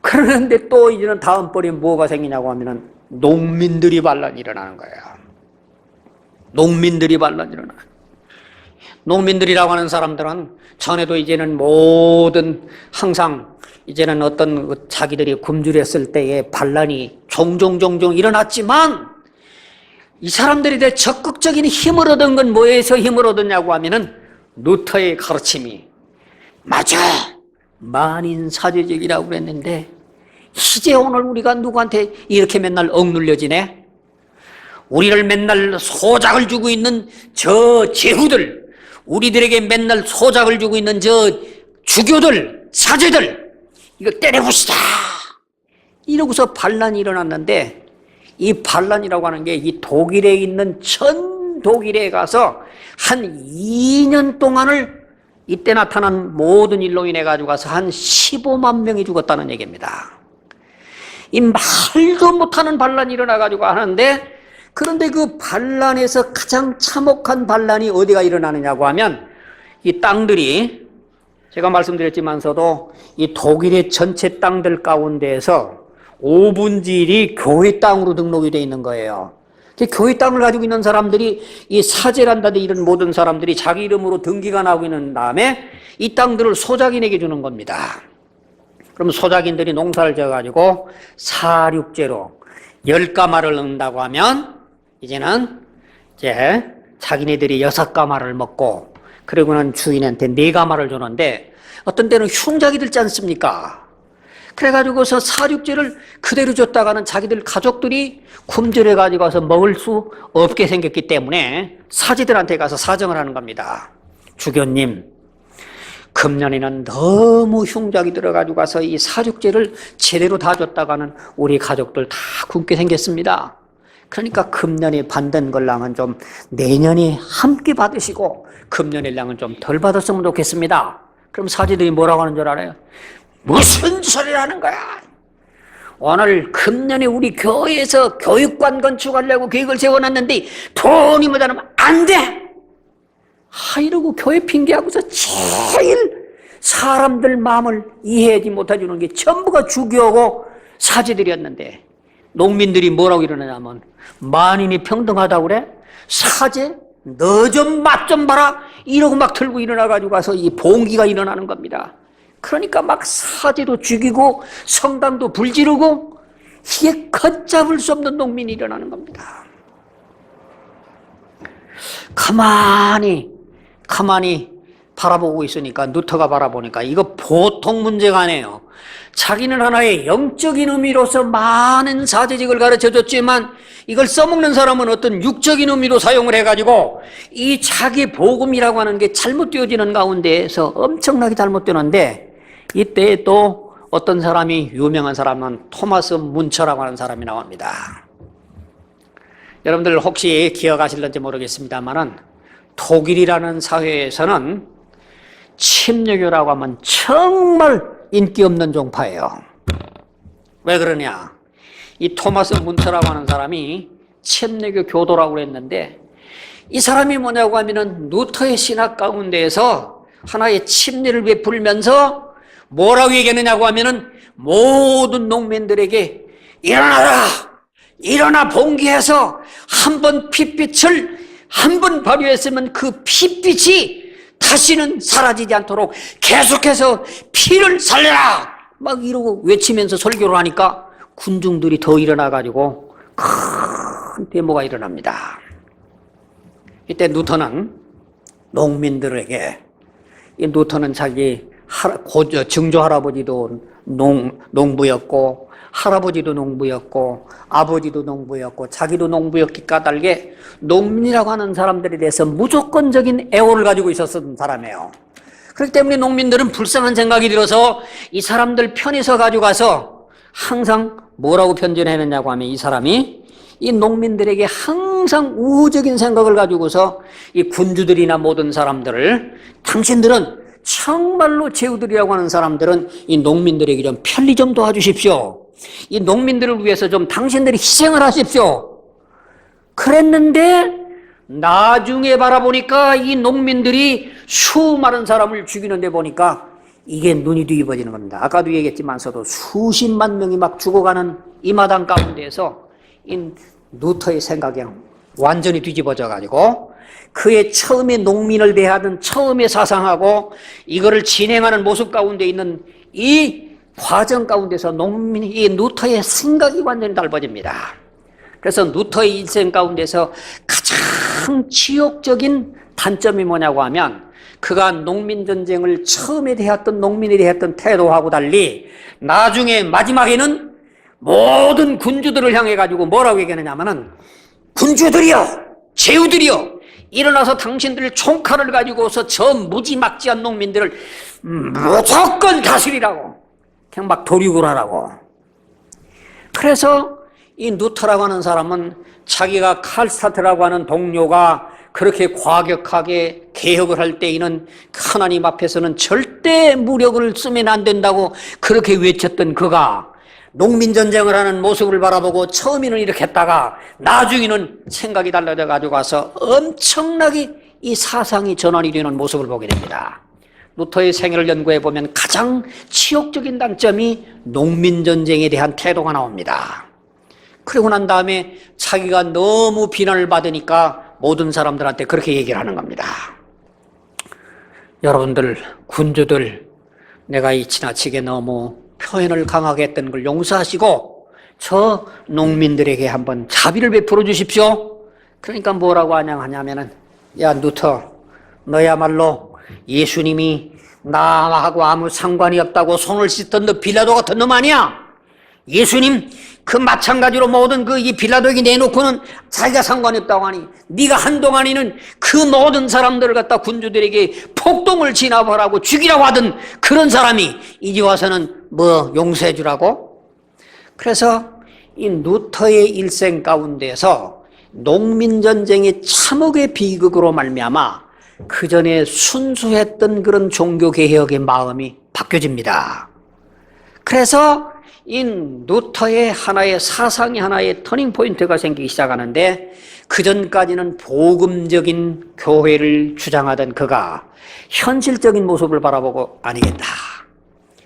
S1: 그러는데 또 이제는 다음번에 뭐가 생기냐고 하면은 농민들이 반란이 일어나는 거예요. 농민들이라고 하는 사람들은 전에도 이제는 모든 항상 이제는 어떤 자기들이 굶주렸을 때의 반란이 종종 일어났지만, 이 사람들이 대 적극적인 힘을 얻은 건 뭐에서 힘을 얻었냐고 하면은 루터의 가르침이 맞아, 만인사제적이라고 그랬는데, 이제 오늘 우리가 누구한테 이렇게 맨날 억눌려지네? 우리를 맨날 소작을 주고 있는 저 제후들, 우리들에게 맨날 소작을 주고 있는 저 주교들, 사제들, 이거 때려부시다. 이러고서 반란이 일어났는데 이 반란이라고 하는 게 이 독일에 있는 전 독일에 가서 한 2년 동안을 이때 나타난 모든 일로 인해 가지고 가서 한 15만 명이 죽었다는 얘기입니다. 이 말도 못하는 반란이 일어나 가지고 하는데, 그런데 그 반란에서 가장 참혹한 반란이 어디가 일어나느냐고 하면 이 땅들이 제가 말씀드렸지만서도 이 독일의 전체 땅들 가운데에서 5분의 1이 교회 땅으로 등록이 되어 있는 거예요. 교회 땅을 가지고 있는 사람들이 이 사제란다든지 이런 모든 사람들이 자기 이름으로 등기가 나고 있는 다음에 이 땅들을 소작인에게 주는 겁니다. 그럼 소작인들이 농사를 지어가지고 사륙제로 10가마를 넣는다고 하면 이제는 자기네들이 6가마를 먹고 그리고는 주인한테 4가마를 주는데 어떤 때는 흉작이 들지 않습니까? 그래가지고서 사륙제를 그대로 줬다가는 자기들 가족들이 굶주려 가지고 와서 먹을 수 없게 생겼기 때문에 사제들한테 가서 사정을 하는 겁니다. 주교님, 금년에는 너무 흉작이 들어가지고 가서 이 사륙제를 제대로 다 줬다가는 우리 가족들 다 굶게 생겼습니다. 그러니까 금년에 받는 걸랑은 좀 내년에 함께 받으시고 금년일랑은 좀 덜 받았으면 좋겠습니다. 그럼 사제들이 뭐라고 하는 줄 알아요? 무슨 소리를 하는 거야? 오늘 금년에 우리 교회에서 교육관 건축하려고 계획을 세워놨는데 돈이 모자라면 안 돼! 이러고 교회 핑계하고서 제일 사람들 마음을 이해하지 못해주는 게 전부가 주교고 사제들이었는데, 농민들이 뭐라고 이러느냐면 만인이 평등하다고 그래? 사제? 너 좀 맛 좀 봐라! 이러고 막 들고 일어나가지고 가서 이 봉기가 일어나는 겁니다. 그러니까 막 사제도 죽이고 성당도 불지르고 이게 걷잡을 수 없는 농민이 일어나는 겁니다. 가만히 바라보고 있으니까, 누터가 바라보니까 이거 보통 문제가 아니에요. 자기는 하나의 영적인 의미로서 많은 사제직을 가르쳐줬지만 이걸 써먹는 사람은 어떤 육적인 의미로 사용을 해가지고 이 자기 복음이라고 하는 게 잘못되어지는 가운데에서 엄청나게 잘못되는데, 이때 또 어떤 사람이, 유명한 사람은 토마스 문처라고 하는 사람이 나옵니다. 여러분들 혹시 기억하실는지 모르겠습니다만은 독일이라는 사회에서는 침례교라고 하면 정말 인기 없는 종파예요. 왜 그러냐? 이 토마스 문처라고 하는 사람이 침례교 교도라고 했는데, 이 사람이 뭐냐고 하면은 루터의 신학 가운데에서 하나의 침례를 베풀면서 뭐라고 얘기하느냐고 하면은 모든 농민들에게 일어나 봉기해서 한 번 핏빛을 한 번 발휘했으면 그 핏빛이 다시는 사라지지 않도록 계속해서 피를 살려라! 막 이러고 외치면서 설교를 하니까 군중들이 더 일어나가지고 큰 데모가 일어납니다. 이때 루터는 농민들에게, 이 루터는 자기 증조 할아버지도 농부였고 할아버지도 농부였고 아버지도 농부였고 자기도 농부였기 까닭에 농민이라고 하는 사람들에 대해서 무조건적인 애호를 가지고 있었던 사람이에요. 그렇기 때문에 농민들은 불쌍한 생각이 들어서 이 사람들 편에 서 가지고 가서 항상 뭐라고 편견했느냐고 하면, 이 사람이 이 농민들에게 항상 우호적인 생각을 가지고서 이 군주들이나 모든 사람들을, 당신들은 정말로 제후들이라고 하는 사람들은 이 농민들에게 좀 편리 좀 도와주십시오. 이 농민들을 위해서 좀 당신들이 희생을 하십시오. 그랬는데 나중에 바라보니까 이 농민들이 수많은 사람을 죽이는데 보니까 이게 눈이 뒤집어지는 겁니다. 아까도 얘기했지만서도 수십만 명이 막 죽어가는 이 마당 가운데에서 이 루터의 생각이 완전히 뒤집어져 가지고 그의 처음에 농민을 대하던 처음의 사상하고 이거를 진행하는 모습 가운데 있는 이 과정 가운데서 이 루터의 생각이 완전히 달라집니다. 그래서 루터의 인생 가운데서 가장 치욕적인 단점이 뭐냐고 하면, 그가 농민전쟁을 처음에 대했던 농민에 대했던 태도하고 달리 나중에 마지막에는 모든 군주들을 향해 가지고 뭐라고 얘기하느냐면은, 군주들이여, 제후들이여, 일어나서 당신들 총칼을 가지고서 저 무지막지한 농민들을 무조건 다스리라고, 그냥 막 도륙을 하라고. 그래서 이 루터라고 하는 사람은 자기가 칼스타트라고 하는 동료가 그렇게 과격하게 개혁을 할 때에는 하나님 앞에서는 절대 무력을 쓰면 안 된다고 그렇게 외쳤던 그가 농민전쟁을 하는 모습을 바라보고 처음에는 이렇게 했다가 나중에는 생각이 달라져 가지고 가서 엄청나게 이 사상이 전환이 되는 모습을 보게 됩니다. 루터의 생애를 연구해 보면 가장 치욕적인 단점이 농민전쟁에 대한 태도가 나옵니다. 그러고 난 다음에 자기가 너무 비난을 받으니까 모든 사람들한테 그렇게 얘기를 하는 겁니다. 여러분들, 군주들, 내가 이 지나치게 너무 표현을 강하게 했던 걸 용서하시고 저 농민들에게 한번 자비를 베풀어 주십시오. 그러니까 뭐라고 하냐면은, 야 루터, 너야말로 예수님이 나하고 아무 상관이 없다고 손을 씻던 너 빌라도 같은 놈 아니야? 예수님 그 마찬가지로 모든 그 이 빌라도에게 내놓고는 자기가 상관이 없다고 하니 네가 한동안에는 그 모든 사람들을 갖다 군주들에게 폭동을 진압하라고 죽이라고 하던 그런 사람이 이제 와서는 뭐 용서해 주라고? 그래서 이 루터의 일생 가운데서 농민전쟁의 참혹의 비극으로 말미암아 그 전에 순수했던 그런 종교개혁의 마음이 바뀌어집니다. 그래서 이 루터의 하나의 사상이 하나의 터닝포인트가 생기기 시작하는데 그전까지는 복음적인 교회를 주장하던 그가 현실적인 모습을 바라보고 아니겠다.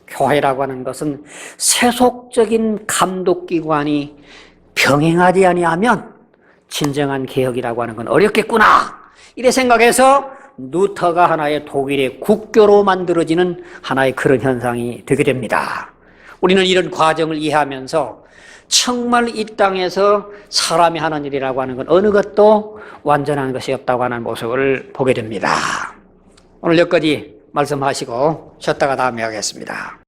S1: 교회라고 하는 것은 세속적인 감독기관이 병행하지 아니하면 진정한 개혁이라고 하는 건 어렵겠구나. 이래 생각해서 루터가 하나의 독일의 국교로 만들어지는 하나의 그런 현상이 되게 됩니다. 우리는 이런 과정을 이해하면서 정말 이 땅에서 사람이 하는 일이라고 하는 건 어느 것도 완전한 것이 없다고 하는 모습을 보게 됩니다. 오늘 여기까지 말씀하시고 쉬었다가 다음에 하겠습니다.